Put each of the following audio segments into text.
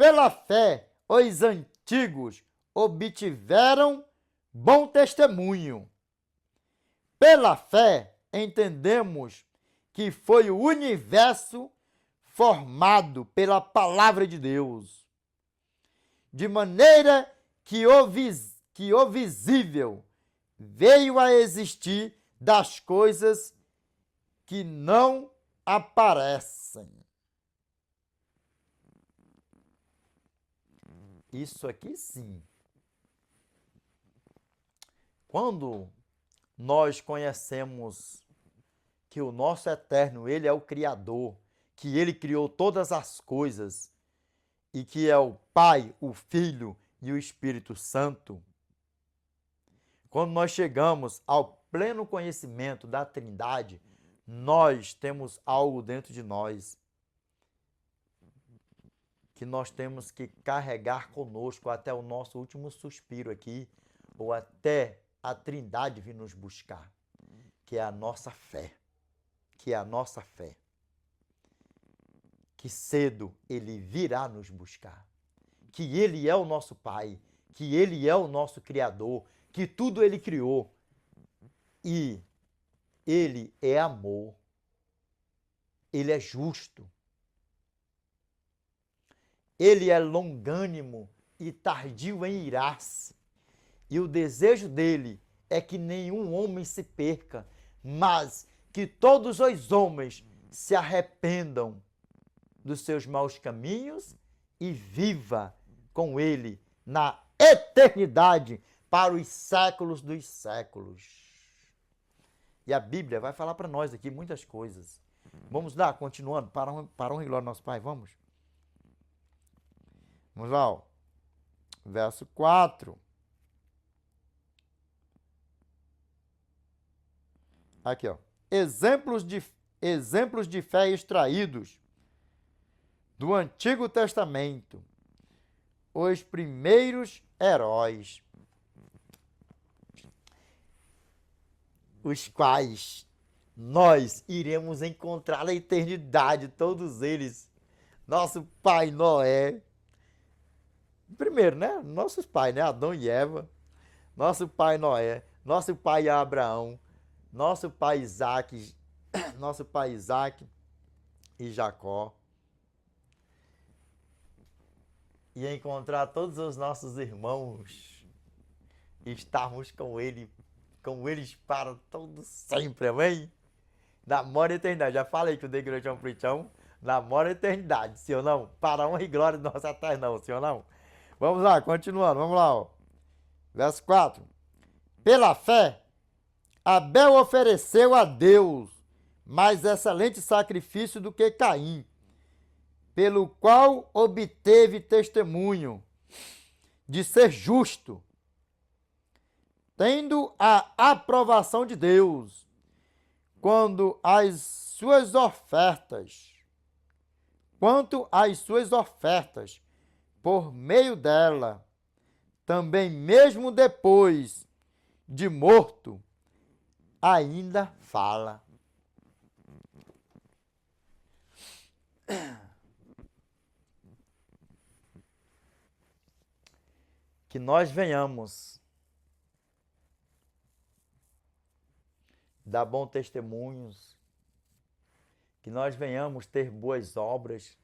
pela fé os antigos obtiveram bom testemunho. Pela fé entendemos que foi o universo formado pela palavra de Deus, de maneira que o visível veio a existir das coisas que não aparecem. Isso aqui sim. Quando nós conhecemos que o nosso Eterno, Ele é o Criador, que Ele criou todas as coisas e que é o Pai, o Filho e o Espírito Santo, quando nós chegamos ao pleno conhecimento da Trindade, nós temos algo dentro de nós que nós temos que carregar conosco até o nosso último suspiro aqui, ou até a Trindade vir nos buscar, que é a nossa fé. Que é a nossa fé. Que cedo Ele virá nos buscar. Que Ele é o nosso Pai, que Ele é o nosso Criador, que tudo Ele criou. E Ele é amor. Ele é justo. Ele é longânimo e tardio em irar-se. E o desejo dele é que nenhum homem se perca, mas que todos os homens se arrependam dos seus maus caminhos e viva com ele na eternidade para os séculos dos séculos. E a Bíblia vai falar para nós aqui muitas coisas. Vamos lá, continuando, para honra e glória do nosso Pai, vamos? Vamos lá, ó. Verso 4. Aqui, ó. Exemplos de fé extraídos do Antigo Testamento. Os primeiros heróis, os quais nós iremos encontrar na eternidade, todos eles. Nosso pai Noé. Primeiro, né? Nossos pais, né? Adão e Eva. Nosso pai Noé. Nosso pai Abraão. Nosso pai Isaac. Nosso pai Isaac e Jacó. E encontrar todos os nossos irmãos. E estarmos com eles para todo sempre, amém? Namora a eternidade. Já falei que o The Great Preachão namora a eternidade, sim ou não? Para a honra e glória do nosso Eterno, sim ou não? Vamos lá, continuando, vamos lá, ó. Verso 4. Pela fé, Abel ofereceu a Deus mais excelente sacrifício do que Caim, pelo qual obteve testemunho de ser justo, tendo a aprovação de Deus, quanto às suas ofertas, por meio dela, também mesmo depois de morto, ainda fala. Que nós venhamos dar bons testemunhos, que nós venhamos ter boas obras,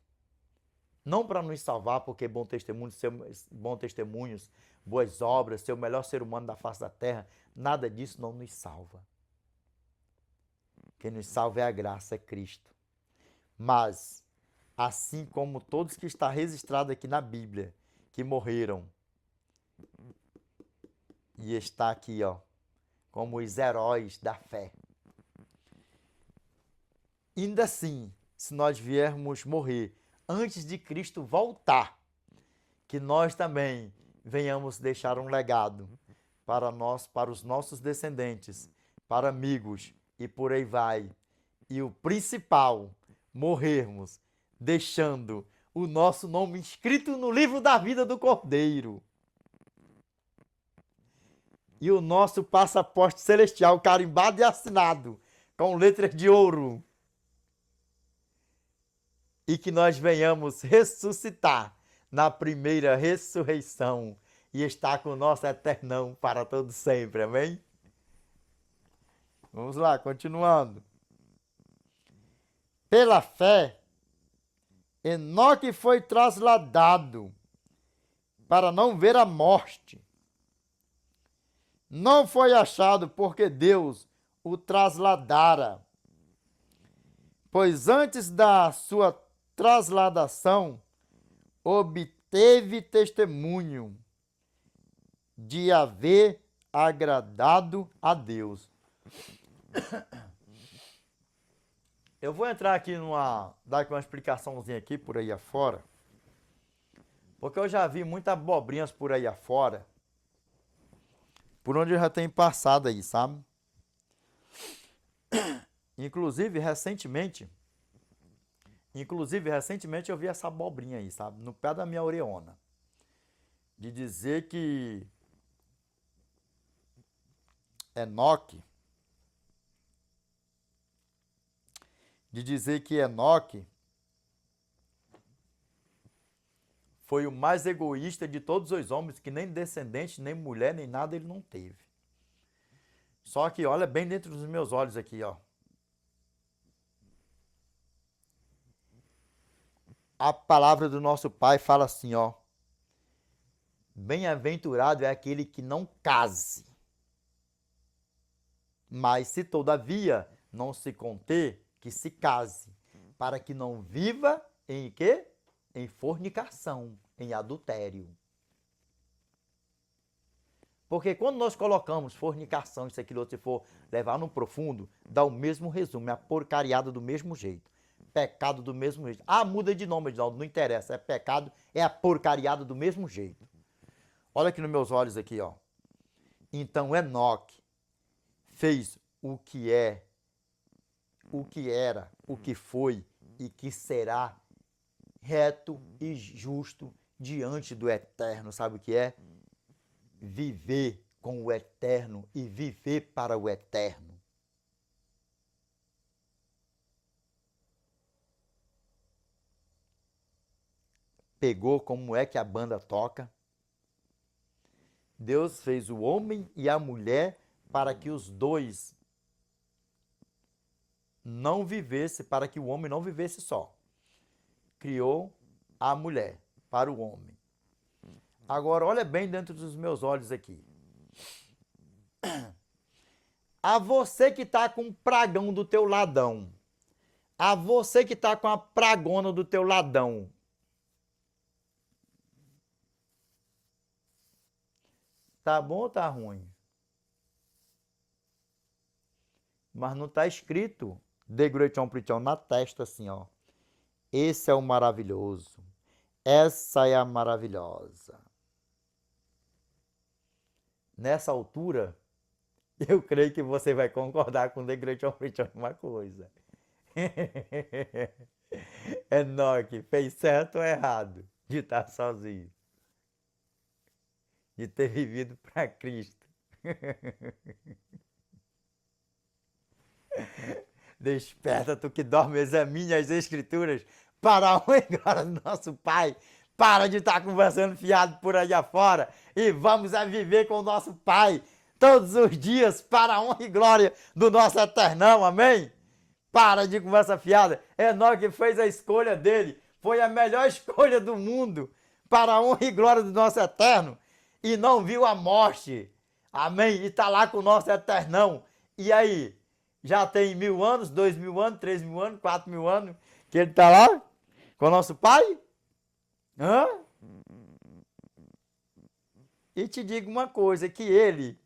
não para nos salvar, porque bons testemunhos, boas obras, ser o melhor ser humano da face da terra, nada disso não nos salva. Quem nos salva é a graça, é Cristo. Mas, assim como todos que está registrado aqui na Bíblia, que morreram, e está aqui, ó, como os heróis da fé. Ainda assim, se nós viermos morrer antes de Cristo voltar, que nós também venhamos deixar um legado para nós, para os nossos descendentes, para amigos e por aí vai. E o principal, morrermos deixando o nosso nome inscrito no livro da vida do Cordeiro. E o nosso passaporte celestial carimbado e assinado com letras de ouro. E que nós venhamos ressuscitar na primeira ressurreição e está com o nosso eternão para todo sempre, amém? Vamos lá, continuando. Pela fé, Enoque foi trasladado para não ver a morte. Não foi achado porque Deus o trasladara, pois antes da sua trasladação obteve testemunho de haver agradado a Deus. Eu vou entrar aqui dar aqui uma explicaçãozinha aqui por aí afora, porque eu já vi muitas abobrinhas por aí afora, por onde eu já tenho passado aí, sabe? Inclusive, recentemente eu vi essa abobrinha aí, sabe? No pé da minha orelhona. De dizer que Enoque foi o mais egoísta de todos os homens, que nem descendente, nem mulher, nem nada ele não teve. Só que olha bem dentro dos meus olhos aqui, ó. A palavra do nosso Pai fala assim, ó. Bem-aventurado é aquele que não case. Mas se todavia não se conter, que se case, para que não viva em quê? Em fornicação, em adultério. Porque quando nós colocamos fornicação, isso aqui, se for levar no profundo, dá o mesmo resumo, é a porcariada do mesmo jeito. Pecado do mesmo jeito. Ah, muda de nome, não interessa, é pecado, é a porcariada do mesmo jeito. Olha aqui nos meus olhos aqui, ó. Então Enoque fez o que é, o que era, o que foi e que será reto e justo diante do Eterno. Sabe o que é? Viver com o Eterno e viver para o Eterno. Pegou como é que a banda toca? Deus fez o homem e a mulher para que os dois não vivessem, para que o homem não vivesse só. Criou a mulher para o homem. Agora, olha bem dentro dos meus olhos aqui. A você que está com um pragão do teu ladão. A você que está com a pragona do teu ladão. Tá bom ou tá ruim? Mas não tá escrito de Gretchen Prichon na testa assim, ó. Esse é o maravilhoso. Essa é a maravilhosa. Nessa altura, eu creio que você vai concordar com The Great Operation uma coisa. Enoque fez certo ou errado de estar sozinho? De ter vivido para Cristo. Desperta, tu que dorme, examine as Escrituras para a honra e glória do nosso Pai. Para de estar conversando fiado por aí afora e vamos a viver com o nosso Pai todos os dias para a honra e glória do nosso Eternão, amém? Para de conversa fiada. Enoque fez a escolha dele, foi a melhor escolha do mundo para a honra e glória do nosso Eterno e não viu a morte, amém? E está lá com o nosso Eternão. E aí? Já tem 1000 anos, 2000 anos, 3000 anos, 4000 anos que ele está lá com o nosso Pai? Hã? E te digo uma coisa, que ele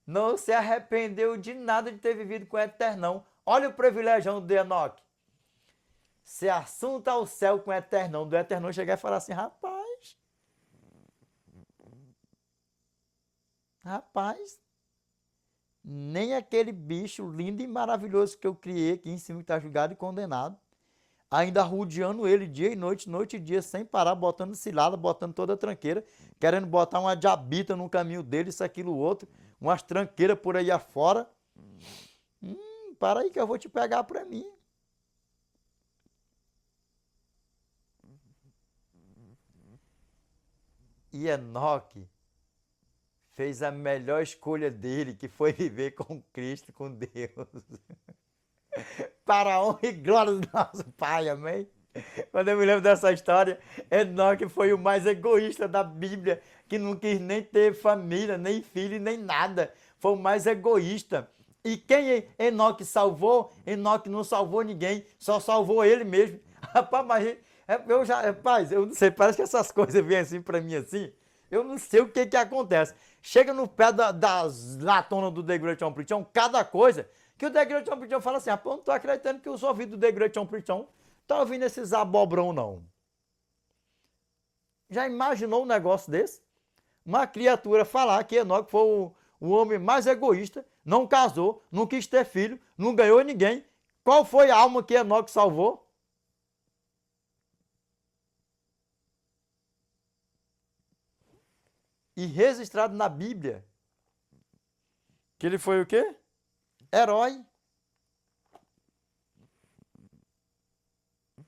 não se arrependeu de nada de ter vivido com o Eternão. Olha o privilégio do Enoque. Se assunta ao céu com o Eternão, do Eternão chegar e falar assim, rapaz, nem aquele bicho lindo e maravilhoso que eu criei aqui em cima que está julgado e condenado, ainda rodeando ele dia e noite, noite e dia, sem parar, botando cilada, botando toda a tranqueira, querendo botar uma diabita no caminho dele, isso, aquilo, outro, umas tranqueiras por aí afora. Para aí que eu vou te pegar para mim. E Enoque fez a melhor escolha dele, que foi viver com Cristo, com Deus. Para a honra e glória do nosso Pai, amém? Quando eu me lembro dessa história, Enoque foi o mais egoísta da Bíblia, que não quis nem ter família, nem filho, nem nada. Foi o mais egoísta. E quem Enoque salvou? Enoque não salvou ninguém, só salvou ele mesmo. Rapaz, mas rapaz, eu não sei, parece que essas coisas vêm assim pra mim assim. Eu não sei o que que acontece. Chega no pé das latonas do The Great One Preaching, cada coisa que o The Great One Preaching fala assim, rapaz, eu não tô acreditando que os ouvidos do The Great One Preaching tá ouvindo esses abobrão, não. Já imaginou um negócio desse? Uma criatura falar que Enoque foi o homem mais egoísta, não casou, não quis ter filho, não ganhou ninguém. Qual foi a alma que Enoque salvou? E registrado na Bíblia que ele foi o quê? Herói.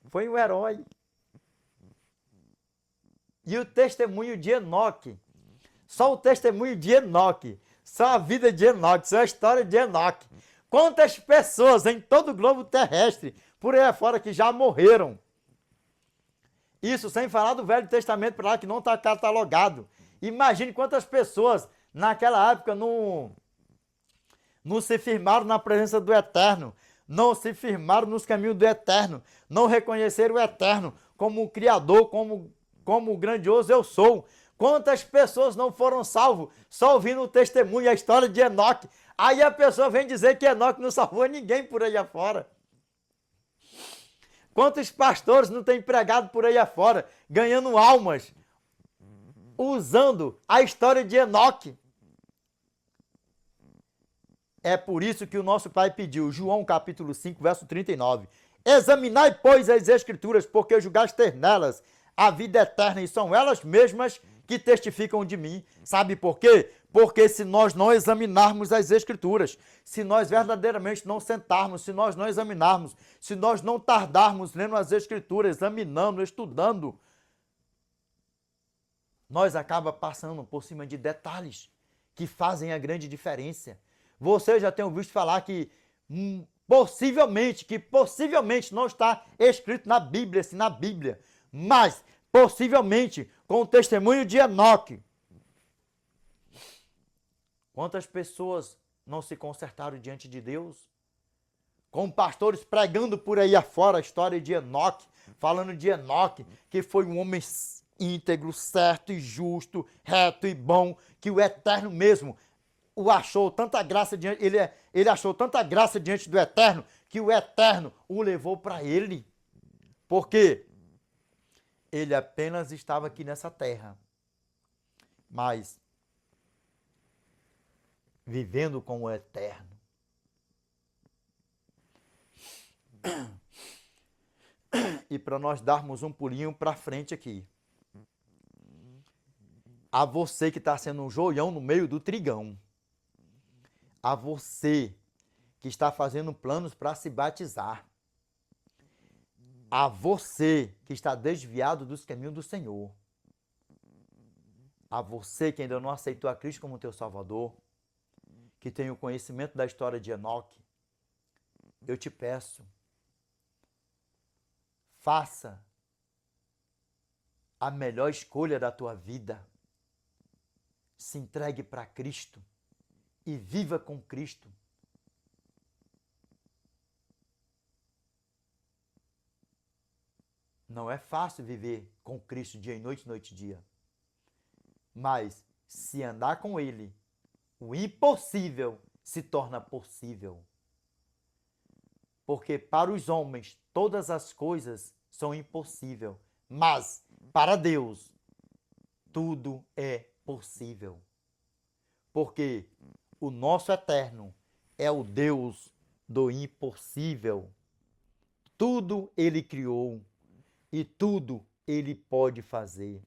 Foi um herói. E o testemunho de Enoque, só o testemunho de Enoque, só a vida de Enoque, só a história de Enoque. Quantas pessoas em todo o globo terrestre, por aí afora, que já morreram. Isso sem falar do Velho Testamento para lá, que não está catalogado. Imagine quantas pessoas naquela época não se firmaram na presença do Eterno, não se firmaram nos caminhos do Eterno, não reconheceram o Eterno como o Criador, como o grandioso eu sou. Quantas pessoas não foram salvos só ouvindo o testemunho e a história de Enoque? Aí a pessoa vem dizer que Enoque não salvou ninguém por aí afora. Quantos pastores não têm pregado por aí afora, ganhando almas, usando a história de Enoque? É por isso que o nosso Pai pediu, João capítulo 5, verso 39. Examinai, pois, as Escrituras, porque julgaste ter nelas a vida eterna, e são elas mesmas que testificam de mim. Sabe por quê? Porque se nós não examinarmos as Escrituras, se nós verdadeiramente não sentarmos, se nós não examinarmos, se nós não tardarmos lendo as Escrituras, examinando, estudando, nós acaba passando por cima de detalhes que fazem a grande diferença. Você já tem ouvido falar que possivelmente não está escrito na Bíblia, assim, na Bíblia, mas possivelmente com o testemunho de Enoque. Quantas pessoas não se consertaram diante de Deus? Com pastores pregando por aí afora a história de Enoque, falando de Enoque, que foi um homem íntegro, certo e justo, reto e bom, que o Eterno mesmo o achou tanta graça diante, ele achou tanta graça diante do Eterno, que o Eterno o levou para ele. Porque ele apenas estava aqui nessa terra, mas vivendo com o Eterno. E para nós darmos um pulinho para frente aqui, a você que está sendo um joião no meio do trigão, a você que está fazendo planos para se batizar, a você que está desviado dos caminhos do Senhor, a você que ainda não aceitou a Cristo como teu Salvador, que tem o conhecimento da história de Enoque, eu te peço, faça a melhor escolha da tua vida. Se entregue para Cristo e viva com Cristo. Não é fácil viver com Cristo dia e noite, noite e dia. Mas se andar com Ele, o impossível se torna possível. Porque para os homens todas as coisas são impossíveis, mas para Deus tudo é possível. Porque o nosso Eterno é o Deus do impossível. Tudo Ele criou e tudo Ele pode fazer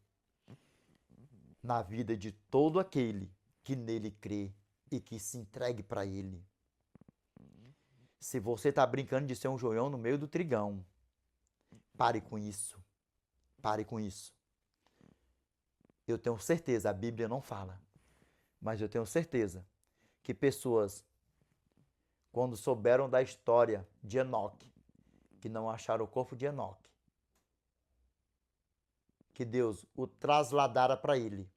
na vida de todo aquele que nele crê e que se entregue para Ele. Se você está brincando de ser um joião no meio do trigão, pare com isso. Pare com isso. Eu tenho certeza, a Bíblia não fala, mas eu tenho certeza que pessoas, quando souberam da história de Enoque, que não acharam o corpo de Enoque, que Deus o trasladara para ele,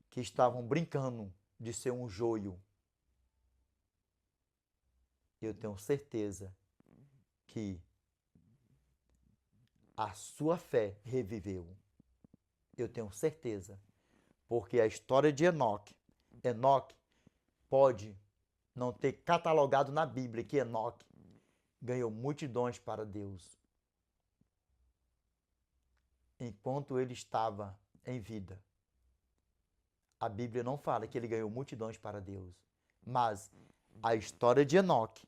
que estavam brincando de ser um joio, eu tenho certeza que a sua fé reviveu. Eu tenho certeza. Porque a história de Enoque pode não ter catalogado na Bíblia que Enoque ganhou multidões para Deus. Enquanto ele estava em vida. A Bíblia não fala que ele ganhou multidões para Deus. Mas a história de Enoque,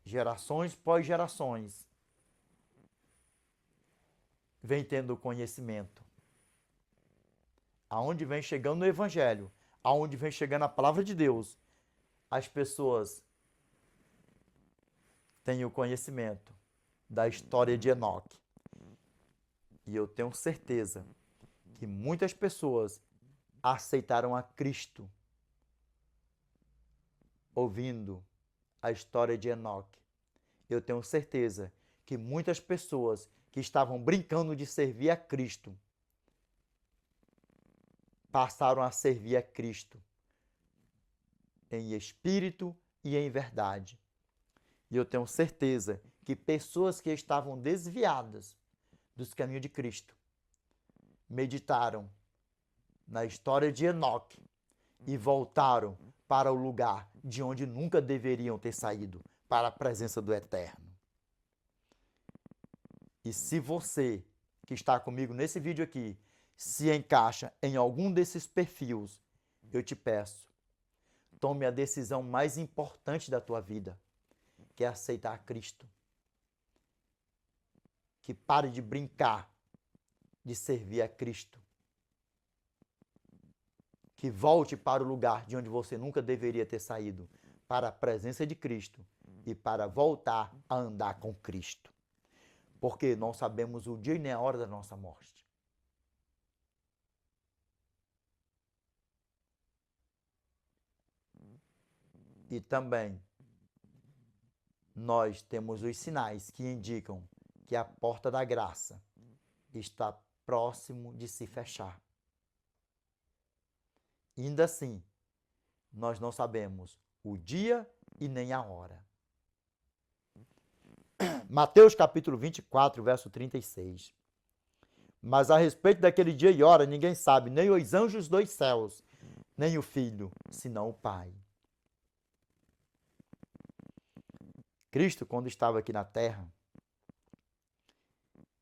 gerações pós gerações, vem tendo conhecimento. Aonde vem chegando o Evangelho, aonde vem chegando a palavra de Deus, as pessoas têm o conhecimento da história de Enoque. E eu tenho certeza que muitas pessoas aceitaram a Cristo ouvindo a história de Enoque. Eu tenho certeza que muitas pessoas que estavam brincando de servir a Cristo passaram a servir a Cristo em espírito e em verdade. E eu tenho certeza que pessoas que estavam desviadas dos caminhos de Cristo meditaram na história de Enoque e voltaram para o lugar de onde nunca deveriam ter saído, para a presença do Eterno. E se você que está comigo nesse vídeo aqui se encaixa em algum desses perfis, eu te peço, tome a decisão mais importante da tua vida, que é aceitar Cristo. Que pare de brincar de servir a Cristo. Que volte para o lugar de onde você nunca deveria ter saído, para a presença de Cristo e para voltar a andar com Cristo. Porque não sabemos o dia e nem a hora da nossa morte. E também nós temos os sinais que indicam que a porta da graça está próximo de se fechar. Ainda assim, nós não sabemos o dia e nem a hora. Mateus capítulo 24, verso 36. Mas a respeito daquele dia e hora, ninguém sabe, nem os anjos dos céus, nem o Filho, senão o Pai. Cristo, quando estava aqui na terra,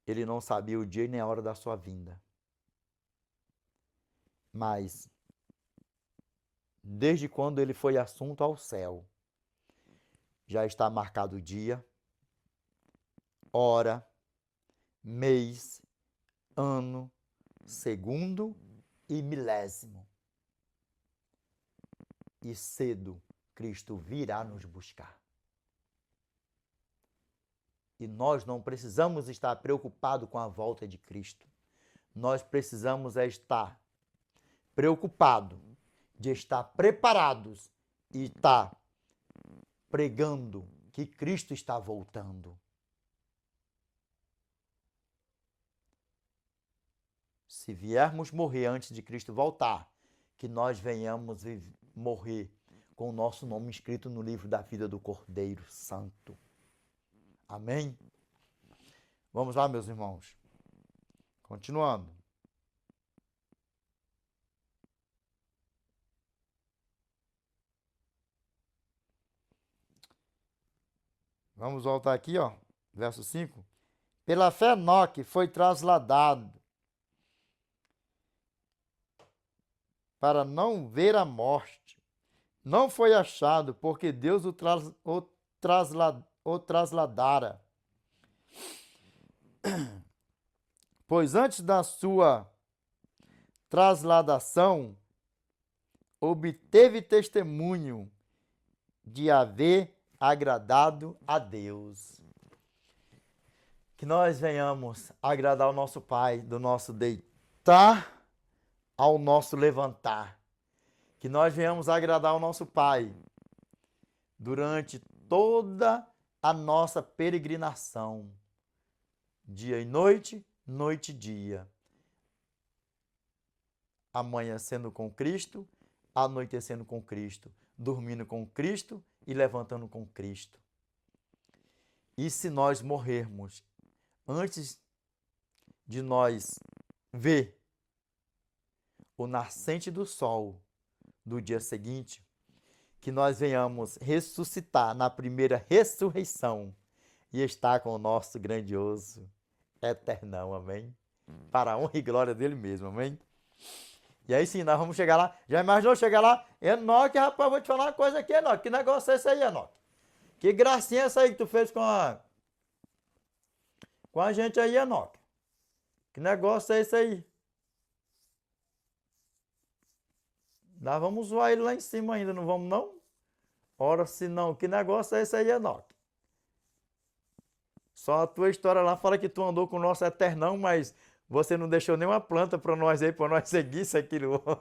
ele não sabia o dia e nem a hora da sua vinda. Mas, desde quando ele foi assunto ao céu, já está marcado o dia, hora, mês, ano, segundo e milésimo. E cedo Cristo virá nos buscar. E nós não precisamos estar preocupados com a volta de Cristo. Nós precisamos estar preocupados de estar preparados e estar pregando que Cristo está voltando. Se viermos morrer antes de Cristo voltar, que nós venhamos morrer com o nosso nome escrito no livro da vida do Cordeiro Santo. Amém? Vamos lá, meus irmãos. Continuando. Vamos voltar aqui, ó, verso 5. Pela fé, Enoque foi trasladado para não ver a morte. Não foi achado, porque Deus o trasladara. Pois antes da sua trasladação, obteve testemunho de haver agradado a Deus. Que nós venhamos agradar o nosso Pai, do nosso deitar ao nosso levantar. Que nós venhamos agradar o nosso Pai durante toda a nossa peregrinação, dia e noite, noite e dia. Amanhecendo com Cristo, anoitecendo com Cristo, dormindo com Cristo e levantando com Cristo. E se nós morrermos antes de nós ver o nascente do sol do dia seguinte, que nós venhamos ressuscitar na primeira ressurreição e estar com o nosso grandioso eternão, amém? Para a honra e glória dele mesmo, amém? E aí sim, nós vamos chegar lá. Já imaginou chegar lá? Enoque, rapaz, vou te falar uma coisa aqui, Enoque. Que negócio é esse aí, Enoque? Que gracinha é essa aí que tu fez com a gente aí, Enoque? Que negócio é esse aí? Nós vamos zoar ele lá em cima ainda, não vamos não? Ora, se não, que negócio é esse aí, Enoque? Só a tua história lá fala que tu andou com o nosso eternão, mas você não deixou nenhuma planta para nós aí, para nós seguir isso, aquilo, outro.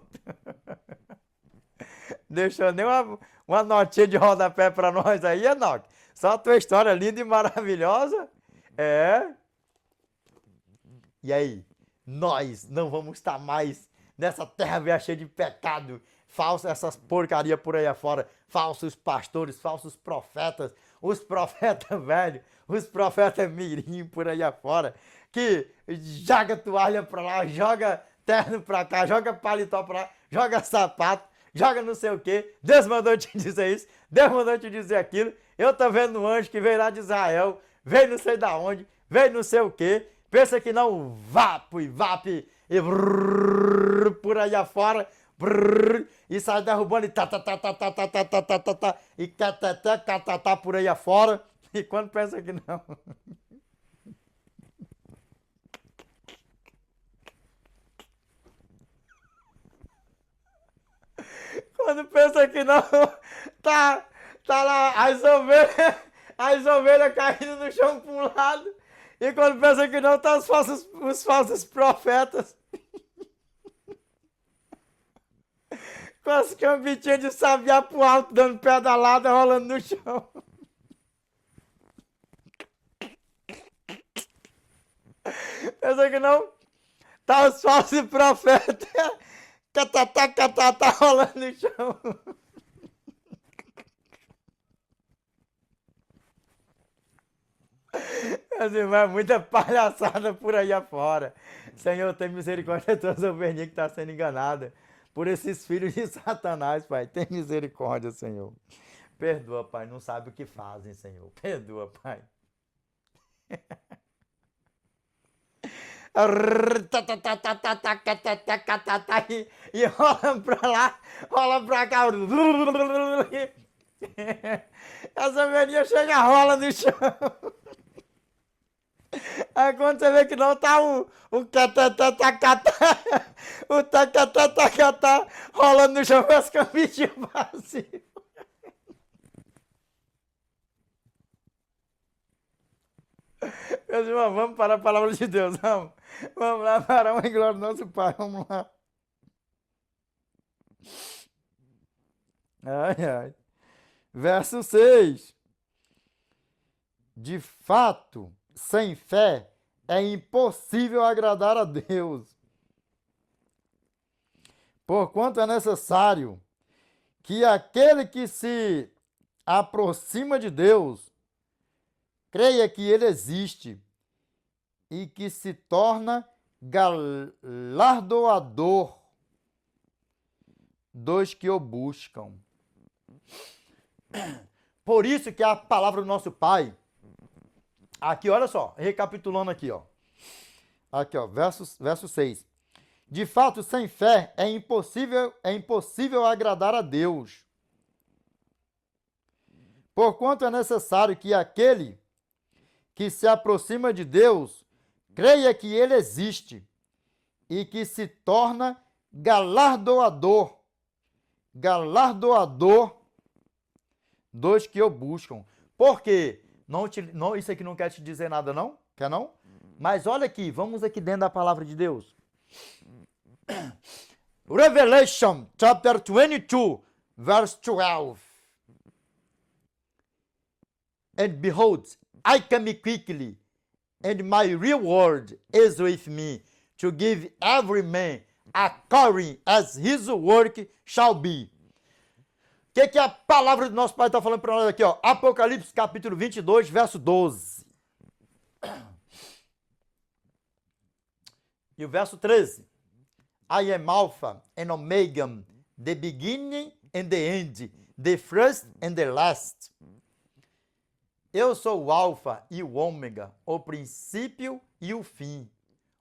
Deixou nem uma notinha de rodapé para nós aí, Enoque. Só a tua história linda e maravilhosa. É. E aí, nós não vamos estar mais nessa terra cheia de pecado, falsas, essas porcarias por aí afora, falsos pastores, falsos profetas, os profetas velhos, os profetas mirim por aí afora, que joga toalha pra lá, joga terno pra cá, joga paletó pra lá, joga sapato, joga não sei o que. Deus mandou te dizer isso, Deus mandou te dizer aquilo. Eu tô vendo um anjo que veio lá de Israel, veio não sei da onde, veio não sei o que. Pensa que não, vapo e vape e brrr, por aí afora, brrr, e sai derrubando e tá, e catatá por aí afora. E quando pensa que não... Quando pensa que não, tá lá as ovelhas caindo no chão para um lado. E quando pensa que não, tá os falsos profetas. Com as cambitinhas de sabiá pro alto, dando pedalada, rolando no chão. Pensa que não, tá os falsos profetas. Catatá, rolando no chão. Meus irmãos, muita palhaçada por aí afora. Senhor, tem misericórdia de todas as ovelhinhas que estão sendo enganadas por esses filhos de Satanás, Pai. Tem misericórdia, Senhor. Perdoa, Pai. Não sabe o que fazem, Senhor. Perdoa, Pai. E rola pra lá, rola pra cá. As ovelhinhas chegam, rola no chão. Aí quando você vê que não, tá o tacatá rolando no chão com as camisinhas vazias. Meus irmãos, vamos para a palavra de Deus, vamos. Vamos lá para uma glória do nosso Pai, vamos lá. Ai, ai. Verso 6. De fato, sem fé é impossível agradar a Deus. Porquanto é necessário que aquele que se aproxima de Deus creia que ele existe e que se torna galardoador dos que o buscam. Por isso que a palavra do nosso Pai, aqui, olha só, recapitulando aqui, ó. Aqui, ó, verso 6. De fato, sem fé é impossível agradar a Deus. Porquanto é necessário que aquele que se aproxima de Deus creia que ele existe e que se torna galardoador dos que o buscam. Por quê? Não, isso aqui não quer te dizer nada, não? Quer não? Mas olha aqui, vamos aqui dentro da palavra de Deus. Revelation, chapter 22, verse 12. And behold, I come quickly, and my reward is with me, to give every man according as his work shall be. O que a palavra do nosso Pai está falando para nós aqui? Ó? Apocalipse capítulo 22, verso 12. E o verso 13. I am Alpha and Omega, the beginning and the end, the first and the last. Eu sou o Alfa e o Ômega, o princípio e o fim,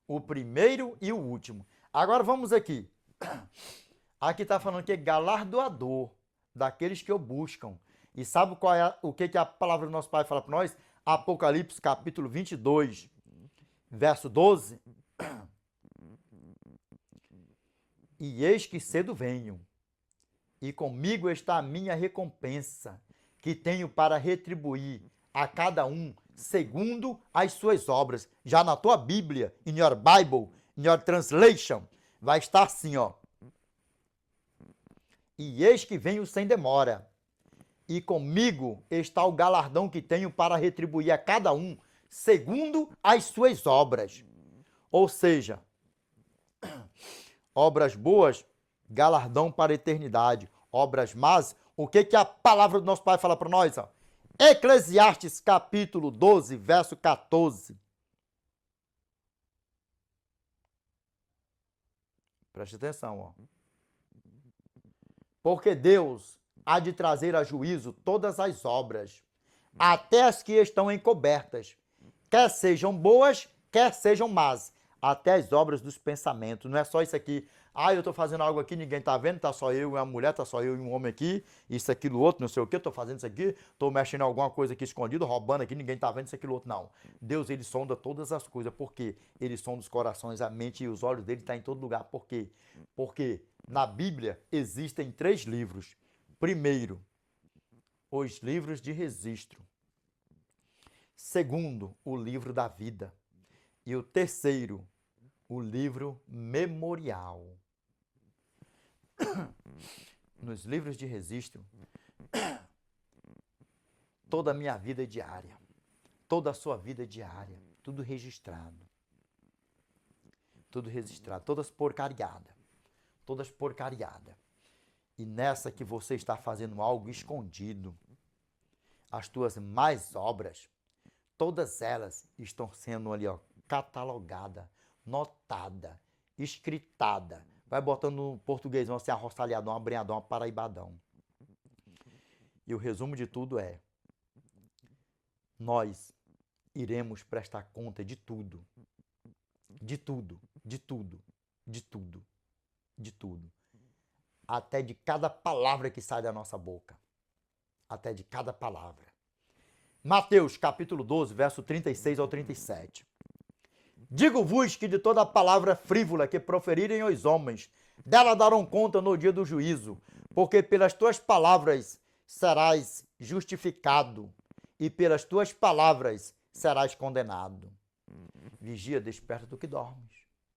o primeiro e o último. Agora vamos aqui. Aqui está falando que é galardoador daqueles que o buscam. E sabe qual é o que a palavra do nosso Pai fala para nós? Apocalipse capítulo 22, verso 12. E eis que cedo venho, e comigo está a minha recompensa, que tenho para retribuir a cada um segundo as suas obras. Já na tua Bíblia, in your Bible, in your translation, vai estar assim, ó. E eis que venho sem demora, e comigo está o galardão que tenho para retribuir a cada um segundo as suas obras. Ou seja, obras boas, galardão para a eternidade. Obras más, o que a palavra do nosso Pai fala para nós? Ó? Eclesiastes capítulo 12, verso 14. Preste atenção, ó. Porque Deus há de trazer a juízo todas as obras, até as que estão encobertas, quer sejam boas, quer sejam más, até as obras dos pensamentos. Não é só isso aqui. Ah, eu estou fazendo algo aqui, ninguém está vendo, está só eu e uma mulher, está só eu e um homem aqui, isso, aquilo, outro, não sei o quê, estou fazendo isso aqui, estou mexendo em alguma coisa aqui escondido, roubando aqui, ninguém está vendo isso, aquilo, outro. Não. Deus, ele sonda todas as coisas. Por quê? Ele sonda os corações, a mente e os olhos dele estão em todo lugar. Por quê? Porque na Bíblia existem 3 livros. Primeiro, os livros de registro. Segundo, o livro da vida. E o terceiro, o livro memorial. Nos livros de registro, toda a minha vida é diária, toda a sua vida é diária, tudo registrado, todas porcariadas, E nessa que você está fazendo algo escondido, as tuas más obras, todas elas estão sendo ali, ó, catalogada, notada, escritada. Vai botando no português, assim, arroçalhadão, abrenhadão, paraibadão. E o resumo de tudo é: nós iremos prestar conta de tudo. De tudo, de tudo, de tudo, de tudo. Até de cada palavra que sai da nossa boca. Até de cada palavra. Mateus, capítulo 12, verso 36 ao 37. Digo-vos que de toda palavra frívola que proferirem os homens, dela darão conta no dia do juízo, porque pelas tuas palavras serás justificado, e pelas tuas palavras serás condenado. Vigia, desperta do que dormes.